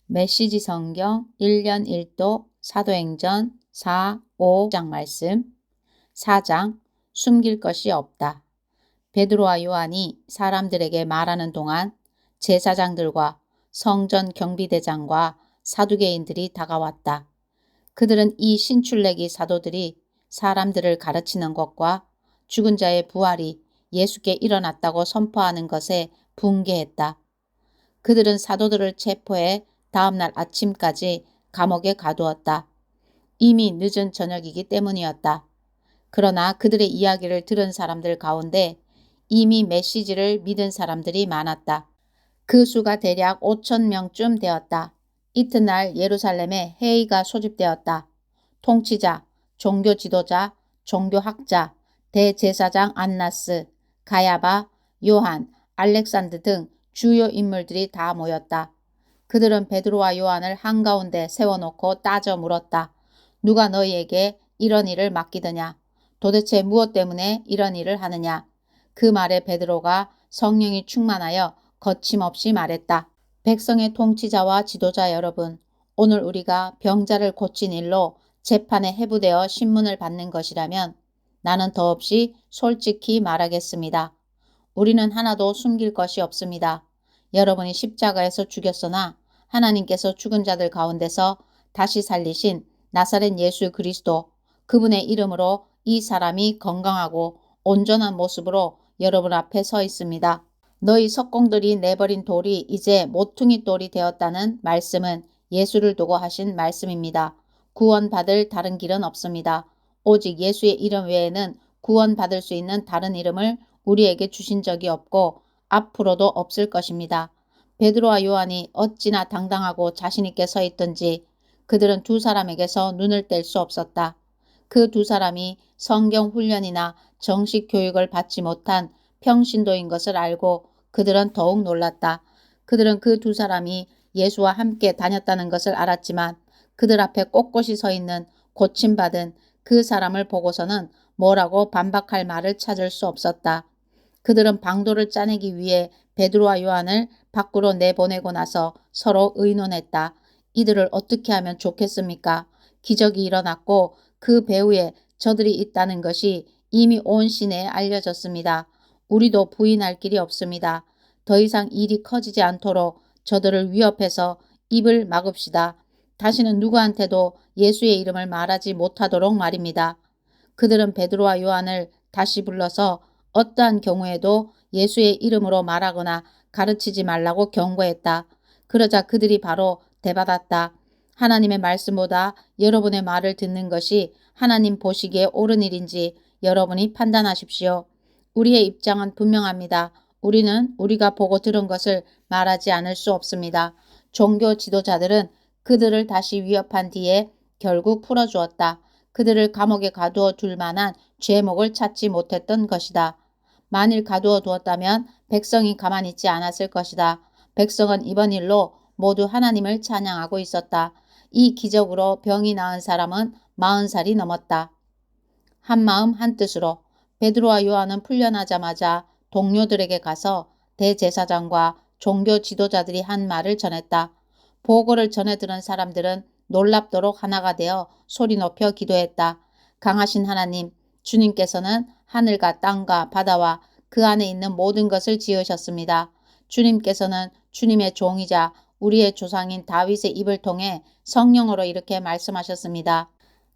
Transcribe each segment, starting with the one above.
메시지 성경 1년 1도 사도행전 4, 5장 말씀. 4장 숨길 것이 없다. 베드로와 요한이 사람들에게 말하는 동안 제사장들과 성전 경비대장과 사두개인들이 다가왔다. 그들은 이 신출내기 사도들이 사람들을 가르치는 것과 죽은 자의 부활이 예수께 일어났다고 선포하는 것에 분개했다. 그들은 사도들을 체포해 다음날 아침까지 감옥에 가두었다. 이미 늦은 저녁이기 때문이었다. 그러나 그들의 이야기를 들은 사람들 가운데 이미 메시지를 믿은 사람들이 많았다. 그 수가 대략 5천 명쯤 되었다. 이튿날 예루살렘에 회의가 소집되었다. 통치자, 종교 지도자, 종교학자, 대제사장 안나스, 가야바, 요한, 알렉산드 등 주요 인물들이 다 모였다. 그들은 베드로와 요한을 한가운데 세워놓고 따져 물었다. 누가 너희에게 이런 일을 맡기더냐? 도대체 무엇 때문에 이런 일을 하느냐? 그 말에 베드로가 성령이 충만하여 거침없이 말했다. 백성의 통치자와 지도자 여러분, 오늘 우리가 병자를 고친 일로 재판에 해부되어 신문을 받는 것이라면 나는 더없이 솔직히 말하겠습니다. 우리는 하나도 숨길 것이 없습니다. 여러분이 십자가에서 죽였으나 하나님께서 죽은 자들 가운데서 다시 살리신 나사렛 예수 그리스도, 그분의 이름으로 이 사람이 건강하고 온전한 모습으로 여러분 앞에 서 있습니다. 너희 석공들이 내버린 돌이 이제 모퉁이 돌이 되었다는 말씀은 예수를 두고 하신 말씀입니다. 구원받을 다른 길은 없습니다. 오직 예수의 이름 외에는 구원받을 수 있는 다른 이름을 우리에게 주신 적이 없고 앞으로도 없을 것입니다. 베드로와 요한이 어찌나 당당하고 자신있게 서 있던지 그들은 두 사람에게서 눈을 뗄 수 없었다. 그 두 사람이 성경 훈련이나 정식 교육을 받지 못한 평신도인 것을 알고 그들은 더욱 놀랐다. 그들은 그 두 사람이 예수와 함께 다녔다는 것을 알았지만 그들 앞에 꼿꼿이 서 있는 고침받은 그 사람을 보고서는 뭐라고 반박할 말을 찾을 수 없었다. 그들은 방도를 짜내기 위해 베드로와 요한을 밖으로 내보내고 나서 서로 의논했다. 이들을 어떻게 하면 좋겠습니까? 기적이 일어났고 그 배후에 저들이 있다는 것이 이미 온 시내에 알려졌습니다. 우리도 부인할 길이 없습니다. 더 이상 일이 커지지 않도록 저들을 위협해서 입을 막읍시다. 다시는 누구한테도 예수의 이름을 말하지 못하도록 말입니다. 그들은 베드로와 요한을 다시 불러서 어떠한 경우에도 예수의 이름으로 말하거나 가르치지 말라고 경고했다. 그러자 그들이 바로 대받았다. 하나님의 말씀보다 여러분의 말을 듣는 것이 하나님 보시기에 옳은 일인지 여러분이 판단하십시오. 우리의 입장은 분명합니다. 우리는 우리가 보고 들은 것을 말하지 않을 수 없습니다. 종교 지도자들은 그들을 다시 위협한 뒤에 결국 풀어주었다. 그들을 감옥에 가두어 둘 만한 죄목을 찾지 못했던 것이다. 만일 가두어 두었다면 백성이 가만히 있지 않았을 것이다. 백성은 이번 일로 모두 하나님을 찬양하고 있었다. 이 기적으로 병이 나은 사람은 40살이 넘었다. 한마음 한뜻으로 베드로와 요한은 풀려나자마자 동료들에게 가서 대제사장과 종교 지도자들이 한 말을 전했다. 보고를 전해 들은 사람들은 놀랍도록 하나가 되어 소리 높여 기도했다. 강하신 하나님, 주님께서는 하늘과 땅과 바다와 그 안에 있는 모든 것을 지으셨습니다. 주님께서는 주님의 종이자 우리의 조상인 다윗의 입을 통해 성령으로 이렇게 말씀하셨습니다.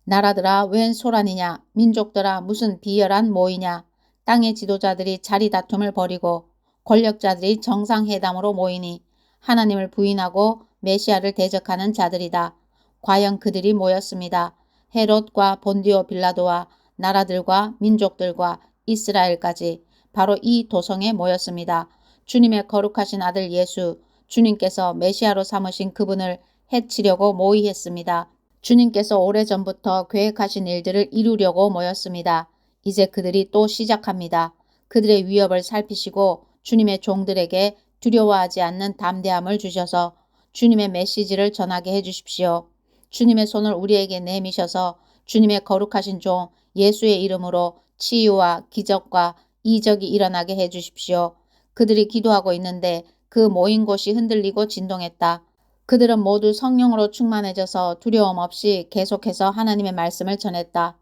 나라들아 웬 소란이냐, 민족들아 무슨 비열한 모이냐. 땅의 지도자들이 자리 다툼을 벌이고 권력자들이 정상회담으로 모이니 하나님을 부인하고 메시아를 대적하는 자들이다. 과연 그들이 모였습니다. 헤롯과 본디오 빌라도와 나라들과 민족들과 이스라엘까지 바로 이 도성에 모였습니다. 주님의 거룩하신 아들 예수, 주님께서 메시아로 삼으신 그분을 해치려고 모의했습니다. 주님께서 오래전부터 계획하신 일들을 이루려고 모였습니다. 이제 그들이 또 시작합니다. 그들의 위협을 살피시고 주님의 종들에게 두려워하지 않는 담대함을 주셔서 주님의 메시지를 전하게 해주십시오. 주님의 손을 우리에게 내미셔서 주님의 거룩하신 종 예수의 이름으로 치유와 기적과 이적이 일어나게 해주십시오. 그들이 기도하고 있는데 그 모인 곳이 흔들리고 진동했다. 그들은 모두 성령으로 충만해져서 두려움 없이 계속해서 하나님의 말씀을 전했다.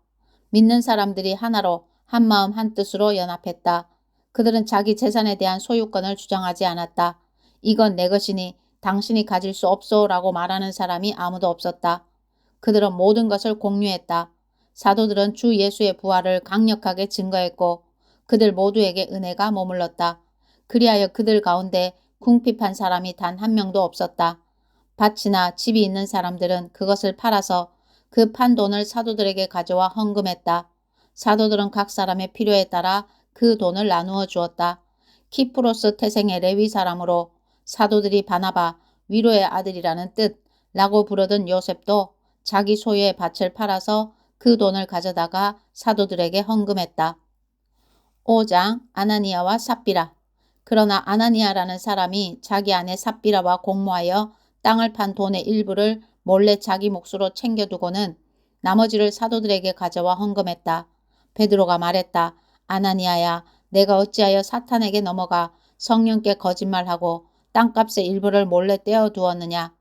믿는 사람들이 하나로 한마음 한뜻으로 연합했다. 그들은 자기 재산에 대한 소유권을 주장하지 않았다. 이건 내 것이니 당신이 가질 수 없소라고 말하는 사람이 아무도 없었다. 그들은 모든 것을 공유했다. 사도들은 주 예수의 부활을 강력하게 증거했고 그들 모두에게 은혜가 머물렀다. 그리하여 그들 가운데 궁핍한 사람이 단 한 명도 없었다. 밭이나 집이 있는 사람들은 그것을 팔아서 그 판 돈을 사도들에게 가져와 헌금했다. 사도들은 각 사람의 필요에 따라 그 돈을 나누어 주었다. 키프로스 태생의 레위 사람으로 사도들이 바나바, 위로의 아들이라는 뜻라고 부르던 요셉도 자기 소유의 밭을 팔아서 그 돈을 가져다가 사도들에게 헌금했다. 5장 아나니아와 삽비라. 그러나 아나니아라는 사람이 자기 아내 삽비라와 공모하여 땅을 판 돈의 일부를 몰래 자기 몫으로 챙겨두고는 나머지를 사도들에게 가져와 헌금했다. 베드로가 말했다. 아나니아야, 내가 어찌하여 사탄에게 넘어가 성령께 거짓말하고 땅값의 일부를 몰래 떼어두었느냐.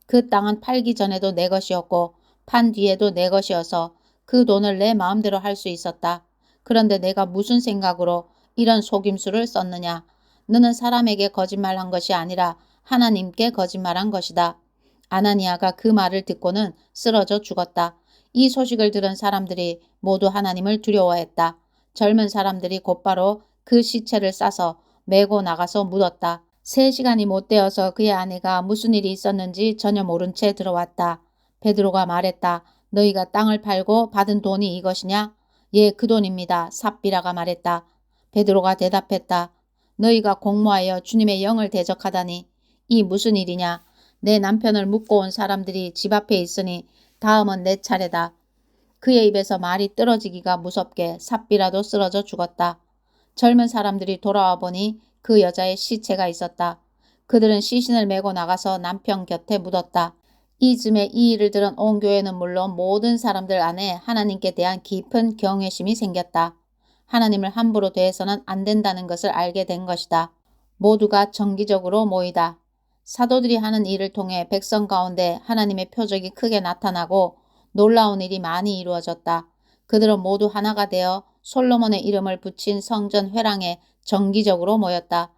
그 땅은 팔기 전에도 내 것이었고 판 뒤에도 내 것이어서 그 돈을 내 마음대로 할 수 있었다. 그런데 내가 무슨 생각으로 이런 속임수를 썼느냐. 너는 사람에게 거짓말한 것이 아니라 하나님께 거짓말한 것이다. 아나니아가 그 말을 듣고는 쓰러져 죽었다. 이 소식을 들은 사람들이 모두 하나님을 두려워했다. 젊은 사람들이 곧바로 그 시체를 싸서 메고 나가서 묻었다. 3시간이 못 되어서 그의 아내가 무슨 일이 있었는지 전혀 모른 채 들어왔다. 베드로가 말했다. 너희가 땅을 팔고 받은 돈이 이것이냐? 예, 그 돈입니다. 삽비라가 말했다. 베드로가 대답했다. 너희가 공모하여 주님의 영을 대적하다니 이 무슨 일이냐? 내 남편을 묻고 온 사람들이 집 앞에 있으니 다음은 내 차례다. 그의 입에서 말이 떨어지기가 무섭게 삽비라도 쓰러져 죽었다. 젊은 사람들이 돌아와 보니 그 여자의 시체가 있었다. 그들은 시신을 메고 나가서 남편 곁에 묻었다. 이쯤에 이 일을 들은 온 교회는 물론 모든 사람들 안에 하나님께 대한 깊은 경외심이 생겼다. 하나님을 함부로 대해서는 안 된다는 것을 알게 된 것이다. 모두가 정기적으로 모이다. 사도들이 하는 일을 통해 백성 가운데 하나님의 표적이 크게 나타나고 놀라운 일이 많이 이루어졌다. 그들은 모두 하나가 되어 솔로몬의 이름을 붙인 성전 회랑에 정기적으로 모였다.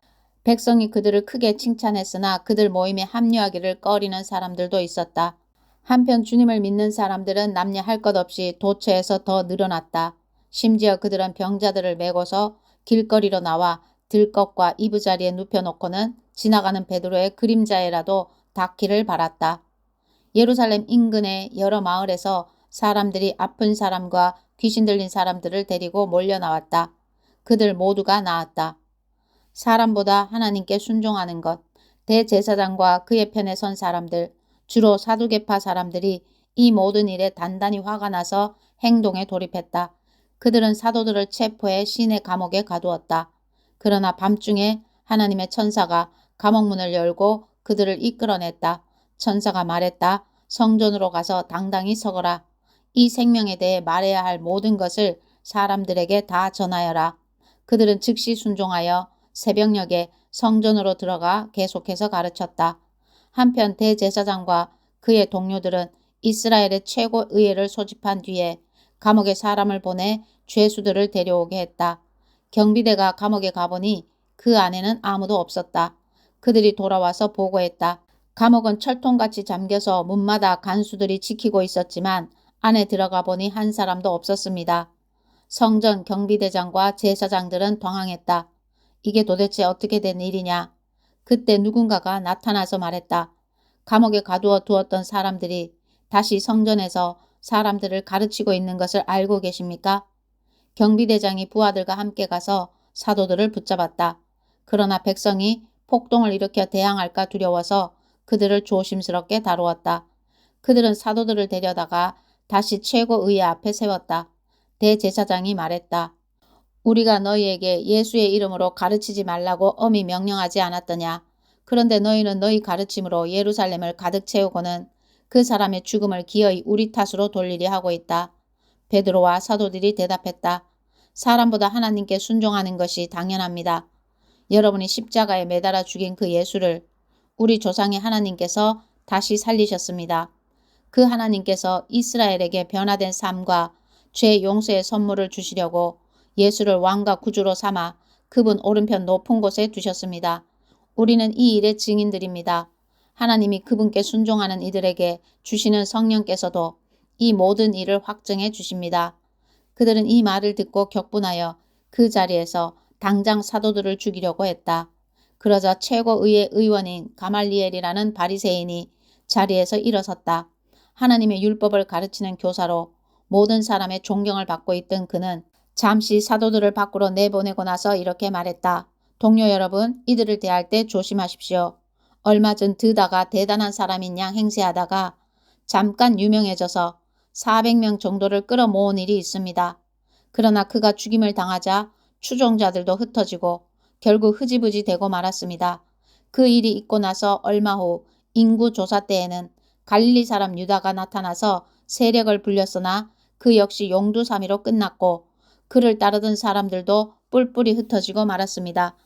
백성이 그들을 크게 칭찬했으나 그들 모임에 합류하기를 꺼리는 사람들도 있었다. 한편 주님을 믿는 사람들은 남녀 할 것 없이 도처에서 더 늘어났다. 심지어 그들은 병자들을 메고서 길거리로 나와 들것과 이부자리에 눕혀놓고는 지나가는 베드로의 그림자에라도 닿기를 바랐다. 예루살렘 인근의 여러 마을에서 사람들이 아픈 사람과 귀신 들린 사람들을 데리고 몰려 나왔다. 그들 모두가 나았다. 사람보다 하나님께 순종하는 것, 대제사장과 그의 편에 선 사람들, 주로 사두개파 사람들이 이 모든 일에 단단히 화가 나서 행동에 돌입했다. 그들은 사도들을 체포해 시내 감옥에 가두었다. 그러나 밤중에 하나님의 천사가 감옥문을 열고 그들을 이끌어냈다. 천사가 말했다. 성전으로 가서 당당히 서거라. 이 생명에 대해 말해야 할 모든 것을 사람들에게 다 전하여라. 그들은 즉시 순종하여 새벽녘에 성전으로 들어가 계속해서 가르쳤다. 한편 대제사장과 그의 동료들은 이스라엘의 최고 의회를 소집한 뒤에 감옥에 사람을 보내 죄수들을 데려오게 했다. 경비대가 감옥에 가보니 그 안에는 아무도 없었다. 그들이 돌아와서 보고했다. 감옥은 철통같이 잠겨서 문마다 간수들이 지키고 있었지만 안에 들어가 보니 한 사람도 없었습니다. 성전 경비대장과 제사장들은 당황했다. 이게 도대체 어떻게 된 일이냐? 그때 누군가가 나타나서 말했다. 감옥에 가두어 두었던 사람들이 다시 성전에서 사람들을 가르치고 있는 것을 알고 계십니까? 경비대장이 부하들과 함께 가서 사도들을 붙잡았다. 그러나 백성이 폭동을 일으켜 대항할까 두려워서 그들을 조심스럽게 다루었다. 그들은 사도들을 데려다가 다시 최고의회 앞에 세웠다. 대제사장이 말했다. 우리가 너희에게 예수의 이름으로 가르치지 말라고 엄히 명령하지 않았더냐. 그런데 너희는 너희 가르침으로 예루살렘을 가득 채우고는 그 사람의 죽음을 기어이 우리 탓으로 돌리려 하고 있다. 베드로와 사도들이 대답했다. 사람보다 하나님께 순종하는 것이 당연합니다. 여러분이 십자가에 매달아 죽인 그 예수를 우리 조상의 하나님께서 다시 살리셨습니다. 그 하나님께서 이스라엘에게 변화된 삶과 죄 용서의 선물을 주시려고 예수를 왕과 구주로 삼아 그분 오른편 높은 곳에 두셨습니다. 우리는 이 일의 증인들입니다. 하나님이 그분께 순종하는 이들에게 주시는 성령께서도 이 모든 일을 확증해 주십니다. 그들은 이 말을 듣고 격분하여 그 자리에서 당장 사도들을 죽이려고 했다. 그러자 최고의회 의원인 가말리엘이라는 바리새인이 자리에서 일어섰다. 하나님의 율법을 가르치는 교사로 모든 사람의 존경을 받고 있던 그는 잠시 사도들을 밖으로 내보내고 나서 이렇게 말했다. 동료 여러분, 이들을 대할 때 조심하십시오. 얼마 전 드다가 대단한 사람인 양 행세하다가 잠깐 유명해져서 400명 정도를 끌어모은 일이 있습니다. 그러나 그가 죽임을 당하자 추종자들도 흩어지고 결국 흐지부지 되고 말았습니다. 그 일이 있고 나서 얼마 후 인구조사 때에는 갈릴리 사람 유다가 나타나서 세력을 불렸으나 그 역시 용두사미로 끝났고 그를 따르던 사람들도 뿔뿔이 흩어지고 말았습니다.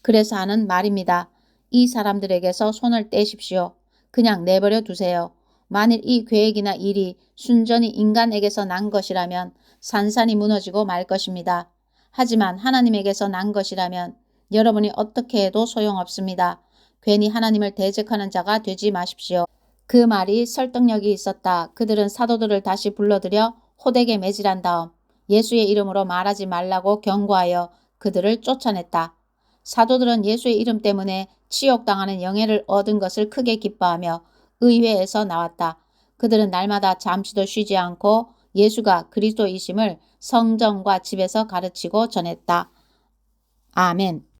그래서 하는 말입니다. 이 사람들에게서 손을 떼십시오. 그냥 내버려 두세요. 만일 이 계획이나 일이 순전히 인간에게서 난 것이라면 산산이 무너지고 말 것입니다. 하지만 하나님에게서 난 것이라면 여러분이 어떻게 해도 소용없습니다. 괜히 하나님을 대적하는 자가 되지 마십시오. 그 말이 설득력이 있었다. 그들은 사도들을 다시 불러들여 호되게 매질한 다음 예수의 이름으로 말하지 말라고 경고하여 그들을 쫓아냈다. 사도들은 예수의 이름 때문에 치욕당하는 영예를 얻은 것을 크게 기뻐하며 의회에서 나왔다. 그들은 날마다 잠시도 쉬지 않고 예수가 그리스도이심을 성전과 집에서 가르치고 전했다. 아멘.